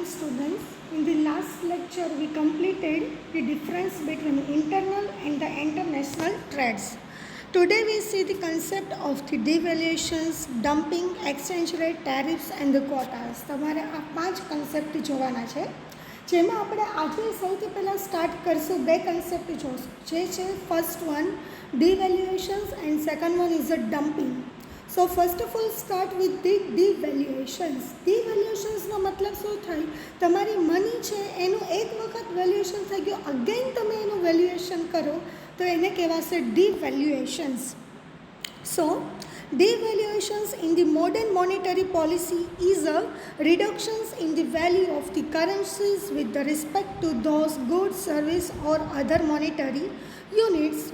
students. In the last lecture, we completed the difference between internal and the international trades. Today, we see the concept of the devaluations, dumping, exchange rate, tariffs and the quotas. તમારે આ 5 concept જોવાના છે, જેમાં આપણે આજે સૌથી પહેલાં start કરશું બે કન્સેપ્ટ જોશું, જે છે first one devaluations and second one is a dumping. So first of all start with the devaluations. Devaluationsનો મતલબ શું થાય? તમારી મની છે એનું એક વખત વેલ્યુએશન થઈ ગયું, અગેન તમે એનું વેલ્યુએશન કરો તો એને કહેવાશે devaluations. So devaluations in the modern monetary policy is a reductions in the value of the currencies with the respect to those goods, service or other monetary units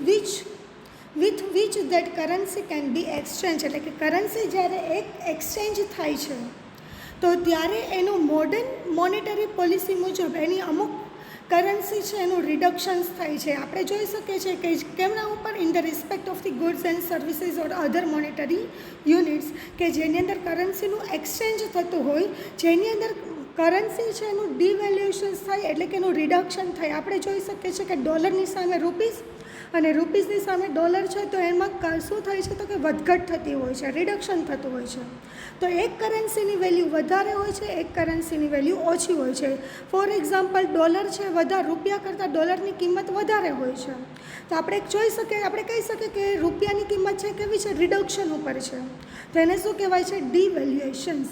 with which that currency can be exchanged. એટલે કે currency જ્યારે એક exchange થાય છે તો ત્યારે એનું modern monetary policy મુજબ એની અમુક કરન્સી છે એનું રિડક્શન્સ થાય છે. આપણે જોઈ શકીએ છીએ કે કેમના ઉપર in the respect of the goods and services or other monetary units, કે જેની અંદર કરન્સીનું એક્સચેન્જ થતું હોય, જેની અંદર કરન્સી છે એનું ડિવેલ્યુએશન્સ થાય એટલે કે એનું રિડક્શન થાય. આપણે જોઈ શકીએ છીએ કે ડોલરની સામે રૂપીસ અને રૂપીસની સામે ડોલર છે તો એમાં શું થાય છે તો કે વધઘટ થતી હોય છે, રિડક્શન થતું હોય છે. તો એક કરન્સીની વેલ્યુ વધારે હોય છે, એક કરન્સીની વેલ્યુ ઓછી હોય છે. ફોર એક્ઝામ્પલ ડોલર છે વધારે, રૂપિયા કરતાં ડોલરની કિંમત વધારે હોય છે, તો આપણે કહી શકીએ કે રૂપિયાની કિંમત છે કેવી છે, રિડક્શન ઉપર છે. તો એને શું કહેવાય છે? ડિવેલ્યુએશન્સ.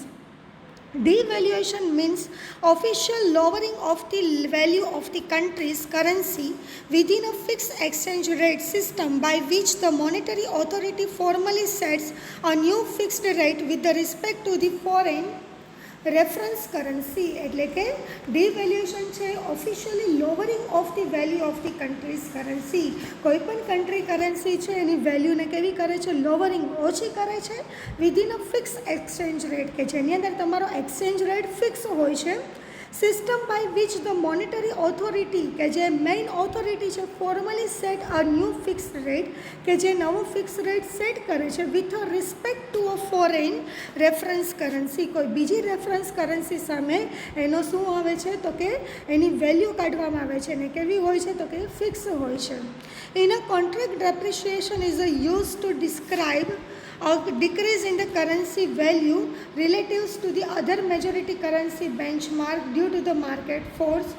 Devaluation means official lowering of the value of the country's currency within a fixed exchange rate system by which the monetary authority formally sets a new fixed rate with the respect to the foreign reference currency. એટલે કે devaluation છે officially lowering of the value of the country's currency. કોઈ પણ country currency છે એની વેલ્યુને કેવી કરે છે? લોવરિંગ, ઓછી કરે છે within a fix exchange rate, કે જેની અંદર તમારો એક્સચેન્જ રેટ ફિક્સ હોય છે. System by which the monetary authority, કે જે મેઇન ઓથોરિટી છે, formally set a new fix rate, કે જે નવો ફિક્સ રેટ સેટ કરે છે with a respect to a foreign reference currency. કોઈ બીજી રેફરન્સ કરન્સી સામે એનો શું આવે છે તો કે એની વેલ્યુ કાઢવામાં આવે છે, અને કેવી હોય છે તો કે ફિક્સ હોય છે. In a contract depreciation is a use to describe a decrease in the currency value relatives to the other majority currency benchmark due to the market force,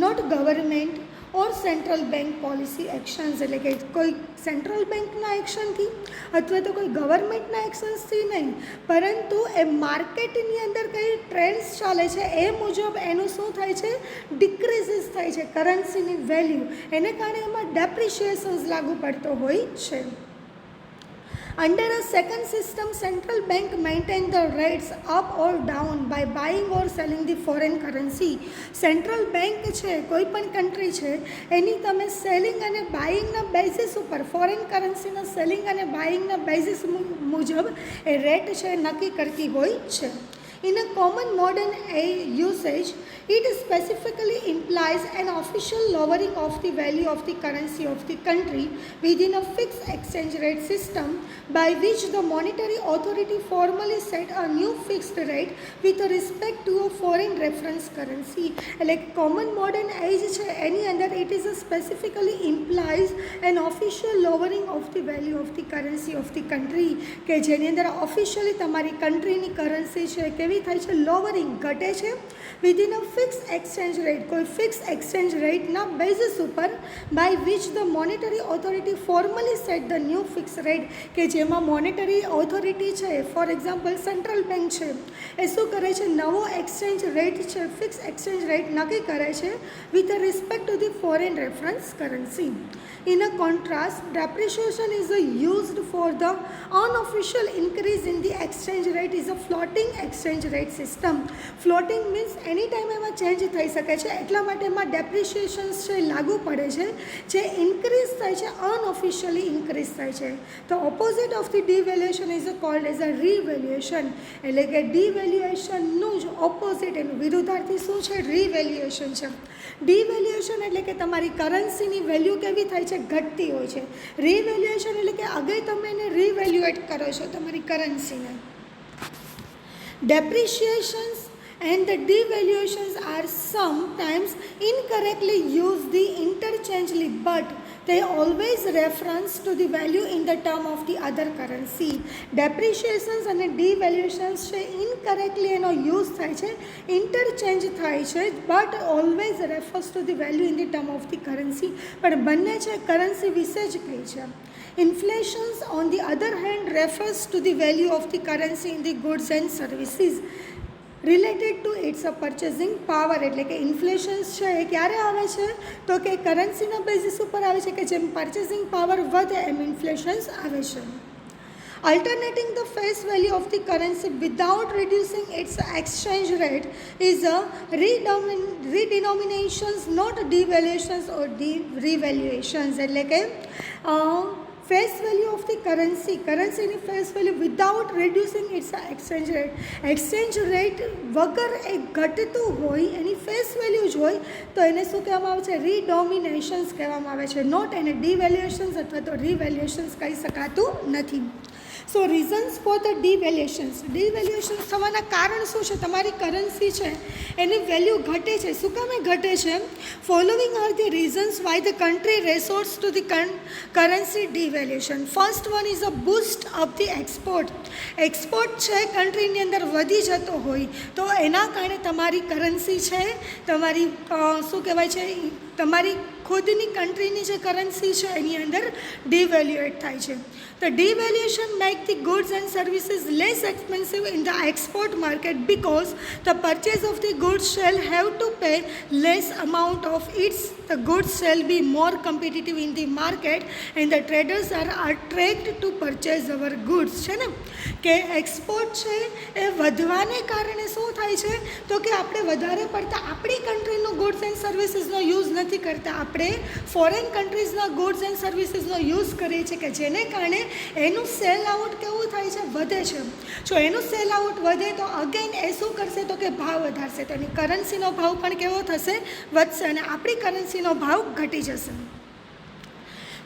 not government or central bank policy actions. એટલે કે કોઈ central બેંકના એક્શનથી અથવા તો કોઈ ગવર્મેન્ટના એક્શન્સથી નહીં, પરંતુ એ માર્કેટની અંદર કઈ ટ્રેન્ડ્સ ચાલે છે એ મુજબ એનું શું થાય છે? ડિક્રીઝિસ થાય છે કરન્સીની વેલ્યુ, એને કારણે એમાં ડેપ્રિશિએશન્સ લાગુ પડતો હોય છે. Under a second system, central bank maintain the rates up or down by buying or selling the foreign currency. Central bank છે કોઈ પણ કન્ટ્રી છે એની તમે સેલિંગ અને બાઇંગના બેઝિસ ઉપર, ફોરેન કરન્સીના સેલિંગ અને બાઇંગના બેઝિસ મુજબ એ રેટ છે નક્કી કરતી હોય છે. In a common modern usage, it specifically implies an official lowering of the value of the currency of the country within a fixed exchange rate system by which the monetary authority formally set a new fixed rate with respect to a foreign reference currency. એટલે common modern age છે એની અંદર it is specifically implies an official lowering of the value of the currency of the country, કે જેની અંદર officially તમારી કન્ટ્રીની currency છે કેવી થાય છે? લોવરિંગ, ઘટે છે within a fix exchange rate, કોઈ ફિક્સ એક્સચેન્જ રેટના બેઝિસ ઉપર, by which the monetary authority formally set the new fix rate, કે જેમાં મોનેટરી ઓથોરિટી છે, ફોર એક્ઝામ્પલ સેન્ટ્રલ બેંક છે, એ શું કરે છે? નવો એક્સચેન્જ રેટ છે, ફિક્સ એક્સચેન્જ રેટ નક્કી કરે છે with respect to the foreign reference currency. In a contrast, depreciation is used for the unofficial increase in the exchange rate is a floating exchange rate system. Floating means any time એમાં change થઈ શકે છે, એટલા માટે એમાં ડેપ્રિશિએશન્સ છે લાગુ પડે છે, જે ઇન્ક્રીઝ થાય છે, અનઓફિશિયલી ઇન્ક્રીઝ થાય છે. તો opposite of the devaluation is called as a રિવેલ્યુએશન. એટલે કે ડિવેલ્યુએશનનું જ ઓપોઝિટ, એનું વિરુદ્ધાર્થી શું છે? રિવેલ્યુએશન છે. ડિવેલ્યુએશન એટલે કે તમારી કરન્સીની વેલ્યુ કેવી થાય છે? ઘટતી હોય છે. રિવેલ્યુએશન એટલે કે આગળ તમે એને રિવેલ્યુએટ કરો છો તમારી કરન્સીને. Depreciations and the devaluations are sometimes incorrectly used the interchangeably, but they always reference to the value in the term of the other currency. Depreciations અને devaluations છે incorrectly એનો યુઝ થાય છે, ઇન્ટરચેન્જ થાય છે, but always refers to the value in the term of the currency, પણ બંને છે કરન્સી વિશે જ કહે છે. Inflations on the other hand refers to the value of the currency in the goods and services related to its purchasing power. એટલે કે ઇન્ફ્લેશન્સ છે એ ક્યારે આવે છે તો કે કરન્સીના બેઝિસ ઉપર આવે છે કે જેમ પર્ચેસિંગ પાવર વધે એમ ઇન્ફ્લેશન્સ આવે છે. Alternating the face value of the currency without reducing its exchange rate is a redenominations, not devaluations or revaluations. એટલે કે face value of the currency, currencyની face value without reducing its exchange rate, exchange rate વગર એ ઘટતું હોય એની face value જ હોય તો એને શું કહેવામાં આવે છે, રીડોમિનેશન્સ કહેવામાં આવે છે, નોટ એને ડિવેલ્યુએશન્સ અથવા તો રિવેલ્યુએશન્સ કહી શકાતું નથી. સો રીઝન્સ ફોર ધ ડિવેલ્યુએશન્સ, ડિવેલ્યુએશન્સ થવાના કારણ શું છે, તમારી કરન્સી છે એની વેલ્યુ ઘટે છે, શું કામે ઘટે છે? Following are the reasons why the country resorts to the currency devaluation. First one is a boost of the export. Export છે કન્ટ્રીની અંદર વધી જતો હોય તો એના કારણે તમારી કરન્સી છે, તમારી શું કહેવાય છે, તમારી ખુદની કન્ટ્રીની જે કરન્સી છે એની અંદર ડિવેલ્યુએટ થાય છે. The devaluation make the goods and services less expensive in the export market because the purchase of the goods shall have to pay less amount of its. The goods shall be more competitive in the market and the traders are attracted to purchase our goods. છે ને કે export છે એ વધવાને કારણે શું થાય છે તો કે આપણે વધારે પડતા આપણી કન્ટ્રીનું ગુડ્સ એન્ડ સર્વિસીસનો યુઝ નથી કરતા, આપણે ફોરેન કન્ટ્રીઝના ગુડ્સ એન્ડ સર્વિસીસનો યુઝ કરીએ છીએ કે જેને કારણે એનું સેલ આઉટ કેવું થાય છે, વધે છે. જો એનું સેલ આઉટ વધે તો અગેન એ શું કરશે તો કે ભાવ વધારશે, તો એની કરન્સીનો ભાવ પણ કેવો થશે, વધશે અને આપણી કરન્સીનો ભાવ ઘટી જશે.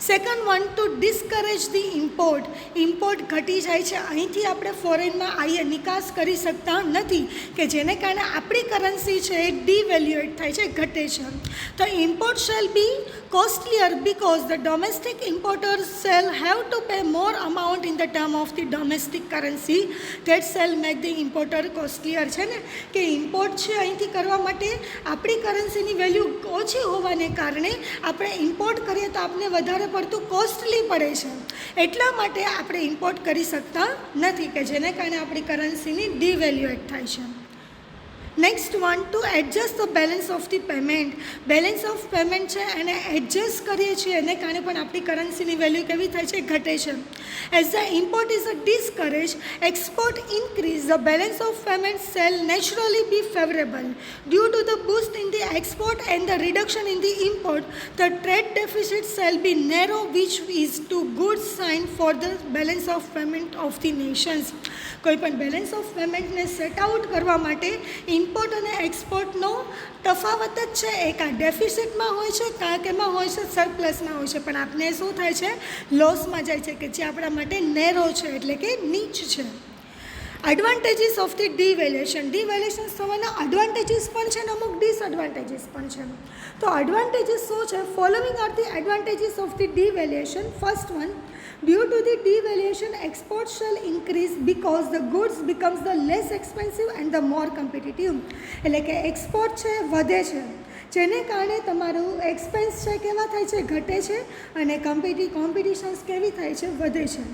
Second one, to discourage the import. Import ઘટી જાય છે, અહીંથી આપણે ફોરેનમાં આવીએ નિકાસ કરી શકતા નથી કે જેને કારણે આપણી કરન્સી છે એ ડિવેલ્યુએટ થાય છે, ઘટે છે. તો import shall be costlier because the domestic importers shall have to pay more amount in the term of the domestic currency that shall make the importer costlier. છે ને કે ઇમ્પોર્ટ છે અહીંથી કરવા માટે આપણી કરન્સીની વેલ્યુ ઓછી હોવાને કારણે આપણે ઇમ્પોર્ટ કરીએ તો આપણે વધારે પડતું કોસ્ટલી પડે છે, એટલા માટે આપણે ઇમ્પોર્ટ કરી શકતા નથી કે જેને કારણે આપણી કરન્સીની ડિવેલ્યુએટ થાય છે. Next one, two adjust the balance of the payment. Balance of payment છે એને એડજસ્ટ કરીએ છીએ એને કારણે પણ આપણી કરન્સીની વેલ્યુ કેવી થાય છે, ઘટે છે. As the import is a discourage, export increase, the balance of payment shall naturally be favourable. Due to the boost in the export and the reduction in the import, the trade deficit shall be narrow which is to good sign for the balance of payment of the nations. કોઈ પણ balance of પેમેન્ટને set out કરવા માટે import અને એક્સપોર્ટનો તફાવત જ છે, એક આ ડેફિસિટમાં હોય છે, કાં કેમાં હોય છે, સરપ્લસમાં હોય છે, પણ આપને શું થાય છે, લોસમાં જાય છે કે જે આપણા માટે નેરો છે એટલે કે નીચ છે. Advantages of the devaluation. Devaluation થવાના એડવાન્ટેજીસ પણ છે અને અમુક ડિસએડવાન્ટેજીસ પણ છે. તો એડવાન્ટેજીસ શું છે? Following are the advantages of the devaluation. First one, due to the devaluation exports shall increase because the goods becomes the less expensive and the more competitive. એટલે કે એક્સપોર્ટ છે વધે છે જેને કારણે તમારું એક્સપેન્સ છે કેવા થાય છે, ઘટે છે અને કોમ્પિટિશન્સ કેવી થાય છે, વધે છે.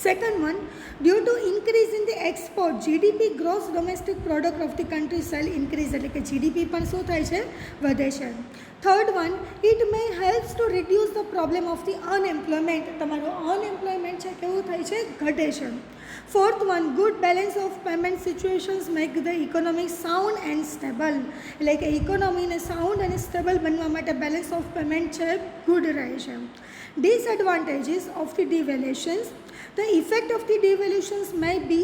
Second one, due to increase in the export, GDP gross domestic product of the country shall increase. એટલે કે જીડીપી પણ શું થાય છે, વધે છે. Third one, it may helps to reduce the problem of the unemployment. તમારું અનએમ્પ્લોયમેન્ટ છે કેવું થાય છે, ઘટે છે. Fourth one, good balance of payment situations make the economy sound and stable. એટલે કે ઇકોનોમીને સાઉન્ડ અને સ્ટેબલ બનવા માટે બેલેન્સ ઓફ પેમેન્ટ છે ગુડ રહે છે. Disadvantages of the devaluations. The effect of the devaluations may be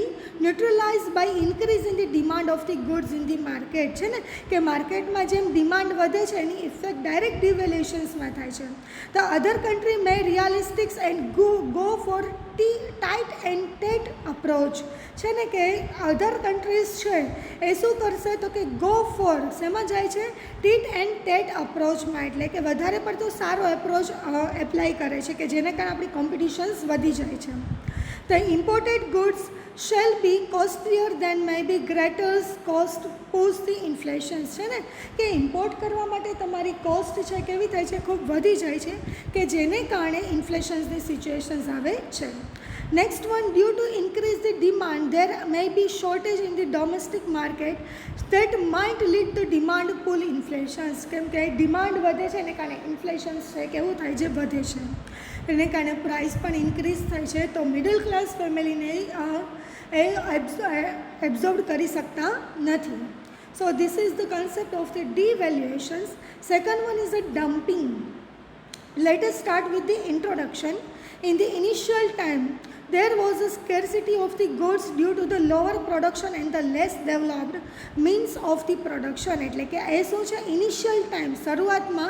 neutralized by increase in the demand of the goods in the market. છે ને કે માર્કેટમાં જેમ ડિમાન્ડ વધે છે એની ઇફેક્ટ ડાયરેક્ટ ડિવેલ્યુએશન્સમાં થાય છે. The other country may realistics and go for tight and TET approach છે ને કે અધર કન્ટ્રીઝ છે એ શું કરશે તો કે ગો ફોર શેમાં જાય છે ટીટ એન્ડ ટેટ અપ્રોચમાં, એટલે કે વધારે પડતો સારો એપ્રોચ એપ્લાય કરે છે કે જેને કારણે આપણી કોમ્પિટિશન્સ વધી જાય છે. The imported goods shall be costlier than maybe greater cost post the inflation છે ને કે ઇમ્પોર્ટ કરવા માટે તમારી કોસ્ટ છે કેવી થાય છે ખૂબ વધી જાય છે કે જેને કારણે ઇન્ફ્લેશન્સની સિચ્યુએશન્સ આવે છે. Next one, due to increase the demand there may be shortage in the domestic market that might lead to demand pull inflations, કેમ કે ડિમાન્ડ વધે છે એને કારણે ઇન્ફ્લેશન્સ છે કેવું થાય છે વધે છે, એને કારણે પ્રાઇસ પણ ઇન્ક્રીઝ થાય છે. તો મિડલ ક્લાસ ફેમિલીને એ એબ્ઝોર્બ કરી શકતા નથી. સો this is the concept of the devaluations. Second one is a dumping. Let us start with the introduction. In the initial time, there was a scarcity of the goods due to the lower production and the less developed means of the production. એટલે કે એ શું છે initial time શરૂઆતમાં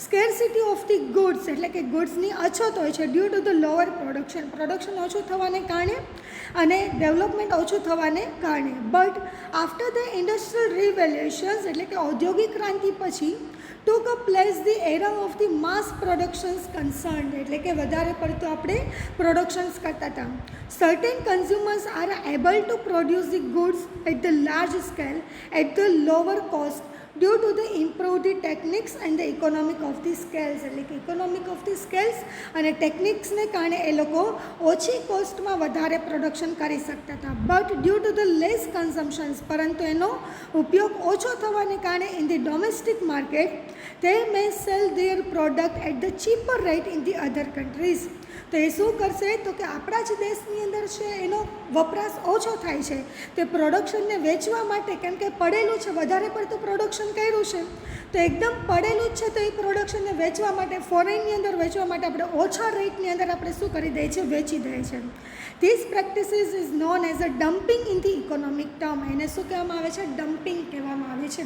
સ્કેર્સિટી of the goods એટલે કે ગુડ્સની અછત હોય છે due to the lower production ઓછું થવાને કારણે અને ડેવલપમેન્ટ ઓછું થવાને કારણે. But after the industrial revolutions એટલે કે ઔદ્યોગિક ક્રાંતિ પછી took a place the era of the mass productions concerned એટલે કે વધારે પડતું આપણે પ્રોડક્શન્સ કરતા હતા. Certain consumers are able to produce the goods at the large scale at the lower cost due to the improved techniques and the economic of the scales એટલે કે economic of the scales અને ટેકનિક્સને કારણે એ લોકો ઓછી કોસ્ટમાં વધારે production કરી શકતા હતા. But due to the less consumptions પરંતુ એનો ઉપયોગ ઓછો થવાને કારણે in the domestic market they may sell their product at the cheaper rate in the other countries. તો એ શું કરશે તો કે આપણા જ દેશની અંદર છે એનો વપરાશ ઓછો થાય છે તે પ્રોડક્શનને વેચવા માટે, કેમ કે પડેલું છે વધારે પડતું પ્રોડક્શન કર્યું છે તો એકદમ પડેલું જ છે તો એ પ્રોડક્શનને વેચવા માટે ફોરેનની અંદર વેચવા માટે આપણે ઓછા રેટની અંદર આપણે શું કરી દઈએ છીએ વેચી દઈએ છીએ. This practices is known as a dumping in the economic term. એને શું કહેવામાં આવે છે ડમ્પિંગ કહેવામાં આવે છે,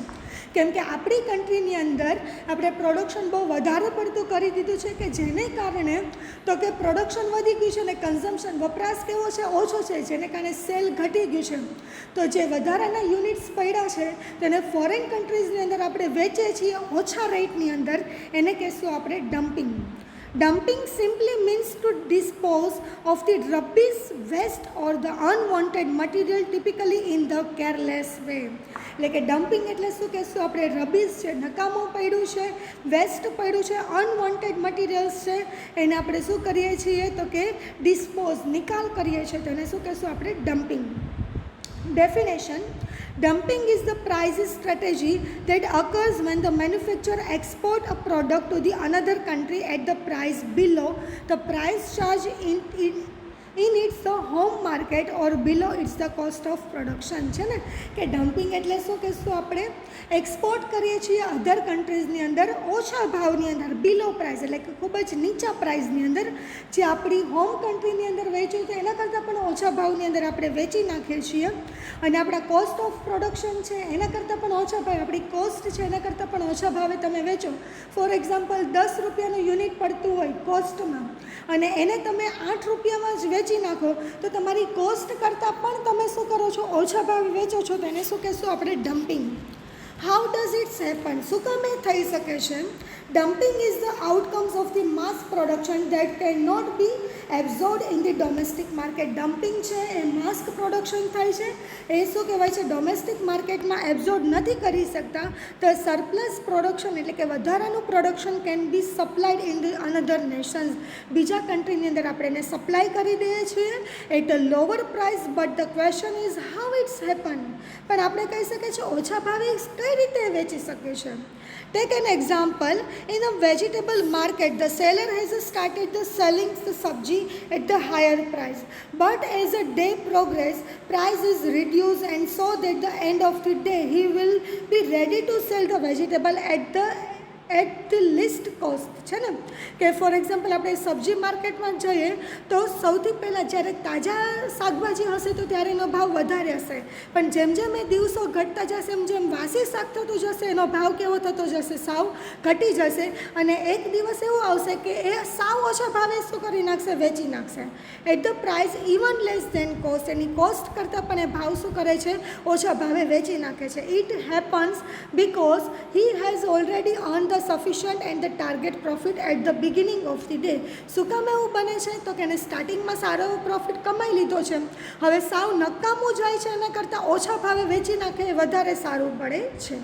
કેમ કે આપણી કન્ટ્રીની અંદર આપણે પ્રોડક્શન બહુ વધારે પડતું કરી દીધું છે કે જેને કારણે તો કે પ્રોડક્શન વધી ગયું છે અને કન્ઝમ્પશન વપરાશ કેવો છે ઓછો છે જેને કારણે સેલ ઘટી ગયું છે. તો જે વધારાના યુનિટ્સ પડ્યા છે તેને ફોરેન કન્ટ્રીઝની અંદર આપણે વેચીએ છીએ ઓછા રેટની અંદર, એને કહેશું આપણે dumping. Dumping simply means to dispose of the rubbish, waste or the unwanted material typically in the careless way. એટલે કે ડમ્પિંગ એટલે શું કહેશું આપણે રબીશ છે નકામું પડ્યું છે, વેસ્ટ પડ્યું છે, અનવોન્ટેડ મટીરિયલ્સ છે એને આપણે શું કરીએ છીએ તો કે ડિસ્પોઝ નિકાલ કરીએ છીએ તો એને શું કહેશું આપણે dumping. Definition: dumping is the price strategy that occurs when the manufacturer export a product to the another country at the price below the price charged in its home market or below its the cost of production. છે ને કે dumping એટલે શું કહેશું આપણે export કરીએ છીએ અધર કન્ટ્રીઝની અંદર ઓછા ભાવની અંદર બિલો પ્રાઇસ એટલે કે ખૂબ જ નીચા પ્રાઇસની અંદર જે આપણી હોમ કન્ટ્રીની અંદર વેચ્યું તો એના કરતાં પણ ઓછા ભાવની અંદર આપણે વેચી નાખીએ છીએ અને આપણા કોસ્ટ ઓફ પ્રોડક્શન છે એના કરતાં પણ ઓછા ભાવે આપણી કોસ્ટ છે એના કરતાં પણ ઓછા ભાવે તમે વેચો. ફોર એક્ઝામ્પલ 10 રૂપિયાનું યુનિટ પડતું હોય કોસ્ટમાં અને એને તમે 8 રૂપિયામાં જ વેચી નાખો તો તમારી કોસ્ટ કરતાં પણ તમે શું કરો છો ઓછા ભાવે વેચો છો તો એને શું કહેશું આપણે dumping. How does its happen? શું કામ એ થઈ શકે છે? Dumping is the outcomes of the mass production that cannot be absorbed in the domestic market. Dumping છે એ માસ પ્રોડક્શન થાય છે એ શું કહેવાય છે ડોમેસ્ટિક માર્કેટમાં એબ્ઝોર્બ નથી કરી શકતા. તો સરપ્લસ પ્રોડક્શન એટલે કે વધારાનું production can be supplied in the another nations. બીજા કન્ટ્રીની અંદર આપણે એને સપ્લાય કરી દઈએ છીએ at a lower price. But the question is how it's happen. પણ આપણે કહી શકીએ છીએ ઓછા ભાવે કઈ રીતે વેચી શકે છે. Take an example. In a vegetable market, the seller has started the selling the sabji at the higher price. But as the day progresses, price is reduced and so that the end of the day he will be ready to sell the vegetable at the at the least cost છે ને, કે for example આપણે સબ્જી માર્કેટમાં જઈએ તો સૌથી પહેલાં જ્યારે તાજા શાકભાજી હશે તો ત્યારે એનો ભાવ વધારે હશે, પણ જેમ જેમ એ દિવસો ઘટતા જશે એમ જેમ વાસી શાક થતું જશે એનો ભાવ કેવો થતો જશે, સાવ ઘટી જશે, અને એક દિવસ એવું આવશે કે એ સાવ ઓછા ભાવે શું કરી નાખશે, વેચી નાખશે at the price even less than cost, એની કોસ્ટ કરતાં પણ એ ભાવ શું કરે છે, ઓછા ભાવે વેચી નાખે છે. It happens because he has already earn the sufficient and the target profit at the beginning of the day. શું કામ એવું બને છે તો કે એને સ્ટાર્ટિંગમાં સારો એવો પ્રોફિટ કમાઈ લીધો છે, હવે સાવ નકામું જાય છે એના કરતાં ઓછા ભાવે વેચી નાખે એ વધારે સારું પડે છે.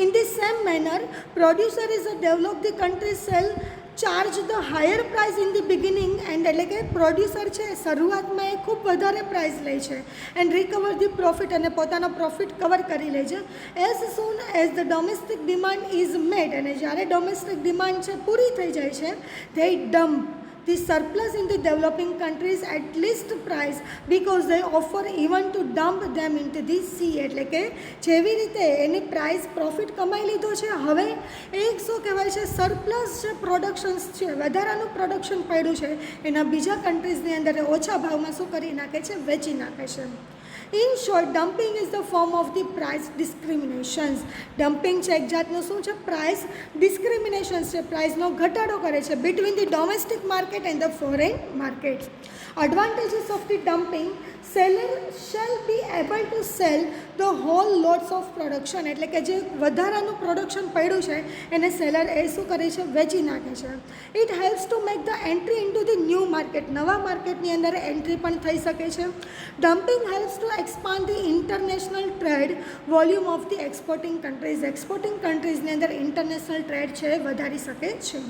In the same manner, producer is a developed the country sell charge the higher price in the beginning, and એટલે કે પ્રોડ્યુસર છે શરૂઆતમાં એ ખૂબ વધારે પ્રાઇસ લે છે એન્ડ રિકવર ધી પ્રોફિટ, અને પોતાનો પ્રોફિટ કવર કરી લે છે. As soon as the domestic demand is made, અને જ્યારે ડોમેસ્ટિક ડિમાન્ડ છે પૂરી થઈ જાય છે, they dump the surplus in the developing countries at least price because they offer even to dump them into the sea. એટલે કે જેવી રીતે એની પ્રાઇસ પ્રોફિટ કમાઈ લીધો છે, હવે એક શું કહેવાય છે, સરપ્લસ જે પ્રોડક્શન્સ છે, વધારાનું પ્રોડક્શન પડ્યું છે એના બીજા કન્ટ્રીઝની અંદર ઓછા ભાવમાં શું કરી નાખે છે, વેચી નાખે છે. In short, dumping is the form of the price discriminations. Dumping છે એક જાતનું શું છે, પ્રાઇસ ડિસ્ક્રિમિનેશન્સ છે, પ્રાઇસનો ઘટાડો કરે છે between the domestic market and the foreign market. Advantages of the dumping, seller shall be able to sell the whole lots of production, એટલે કે જે વધારાનું પ્રોડક્શન પડ્યું છે એને સેલર એ શું કરે છે, વેચી નાખે છે. It helps to make the entry in to the new market, નવા માર્કેટની અંદર એન્ટ્રી પણ થઈ શકે છે. Dumping helps to expand the international trade volume of the exporting countries. exporting countries ની અંદર international trade છે વધારી શકે છે.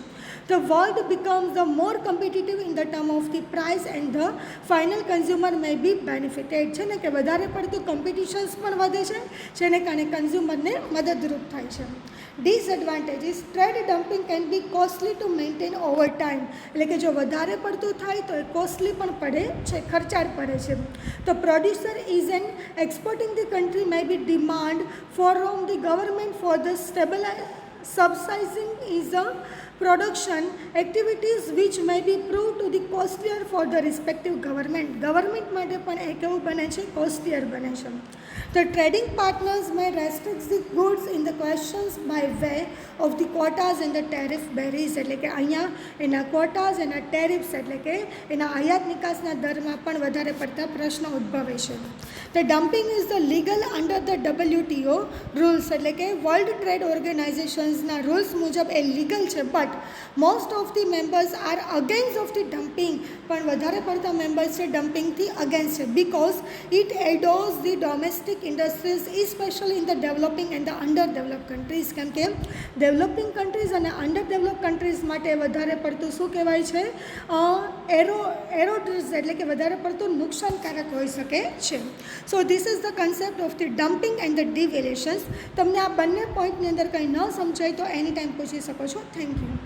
The world becomes the more competitive in the term of the price and the final consumer may be benefited. છે ને કે વધારે પડતું કોમ્પિટિશન્સ પણ વધે છે જેને કારણે કન્ઝ્યુમરને મદદરૂપ થાય છે. Disadvantages, trade dumping can be costly to maintain over time, એટલે કે જો વધારે પડતું થાય તો એ કોસ્ટલી પણ પડે છે, ખર્ચાળ પડે છે. તો producer is an exporting the country may be demand from the government for the subsidizing is a production activities which may be proved to the costlier for the respective government. Government માટે પણ એ કેવું બને છે, costlier બને છે. The trading partners may restrict the goods in the questions by way of the quotas and the tariff barriers, એટલે કે અહીંયા એના quotas એના tariffs એટલે કે એના આયાત નિકાસના દરમાં પણ વધારે પડતા પ્રશ્નો ઉદ્ભવે છે. The dumping is the legal under the WTO rules, એટલે કે વર્લ્ડ ટ્રેડ ઓર્ગેનાઇઝેશન્સના રૂલ્સ મુજબ એ લીગલ છે, but most of the members are against of the dumping, પણ વધારે પડતા મેમ્બર્સ છે ડમ્પિંગથી અગેન્સ્ટ છે, because it erodes the domestic industries especially in the developing and the under develop countries. કેમ કે ડેવલપિંગ કન્ટ્રીઝ અને અંડર ડેવલપ કન્ટ્રીઝ માટે વધારે પડતું શું કહેવાય છે, એરોડ્સ એટલે કે વધારે પડતું નુકસાનકારક હોઈ શકે છે. So this is the concept of the dumping and the devaluations. તમને આ બંને પોઈન્ટની અંદર કંઈ ન સમજાય તો એની ટાઈમ પૂછી શકો છો. Thank you.